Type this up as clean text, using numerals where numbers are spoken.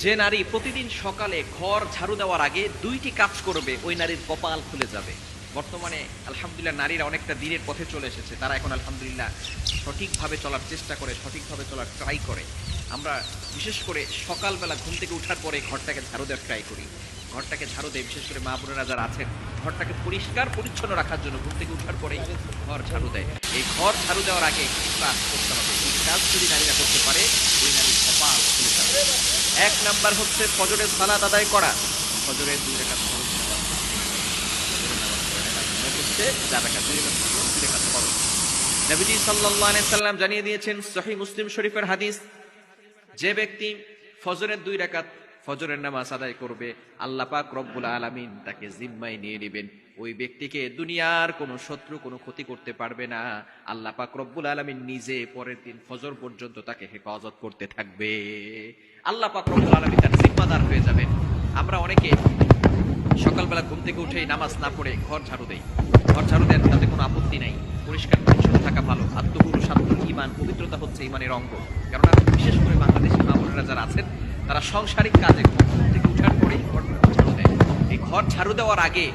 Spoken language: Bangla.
যে নারী প্রতিদিন সকালে ঘর ঝাড়ু দেওয়ার আগে দুইটি কাজ করবে ওই নারীর কপাল খুলে যাবে। বর্তমানে আলহামদুলিল্লাহ নারীরা অনেকটা দিনের পথে চলে এসেছে, তারা এখন আলহামদুলিল্লাহ সঠিকভাবে চলার চেষ্টা করে, সঠিকভাবে চলার ট্রাই করে। আমরা বিশেষ করে সকালবেলা ঘুম থেকে ওঠার পরে ঘরটাকে ঝাড়ু দেওয়ার ট্রাই করি। ঘরটাকে ঝাড়ু দেয়, বিশেষ করে মা বোনেরা যারা আছেন ঘরটাকে পরিষ্কার পরিচ্ছন্ন রাখার জন্য ঘুম থেকে ওঠার পরে ঘর ঝাড়ু দেয়। এই ঘর ঝাড়ু দেওয়ার আগে কাজ করতে হবে, এই কাজ যদি নারীরা করতে পারে ওই নারীর কপাল খুলে যাবে। এক নাম্বার হচ্ছে ফজরের সালাত আদায় করা। ফজরের 2 রাকাত ফরজ নামাজ, ফজরের নামাজ পড়ে না, সুন্নাত হচ্ছে 4 রাকাত, 2 রাকাত ফরজ, 2 রাকাত ফরজ। নবীজি সাল্লাল্লাহু আলাইহি সাল্লাম জানিয়ে দিয়েছেন সহিহ মুসলিম শরীফের হাদিস, যে ব্যক্তি ফজরের 2 রাকাত ফজরের নামাজ আদায় করবে, আল্লাহ পাক রব্বুল আলামিন তাকে জিম্মায় নিয়ে নেবেন। ওই ব্যক্তিকে দুনিয়ার কোনো শত্রু কোনো ক্ষতি করতে পারবে না। আল্লাহ পাক রব্বুল আলামিন নিজে পরের দিন ফজর পর্যন্ত তাকে হেফাজত করতে থাকবে। আল্লাহ পাক রব্বুল আলামিন তার জিম্মাদার হয়ে যাবেন। আমরা অনেকে সকালবেলা ঘুম থেকে উঠে নামাজ না পড়ে ঘর ঝাড়ু দেই। ঘর ঝাড়ু দেন, তাতে কোনো আপত্তি নাই, পরিষ্কার পরিচ্ছন্ন থাকা ভালো। আত্মগুরু সাত্তুল ঈমান, পবিত্রতা হচ্ছে ঈমানের অঙ্গ। কারণ বিশেষ করে বাংলাদেশের মা বোনেরা যারা আছেন তারা সাংসারিক কাজে ঘুম থেকে উঠার পরেই ঘর ঝাড়ু দেয়। এই ঘর ঝাড়ু দেওয়ার আগে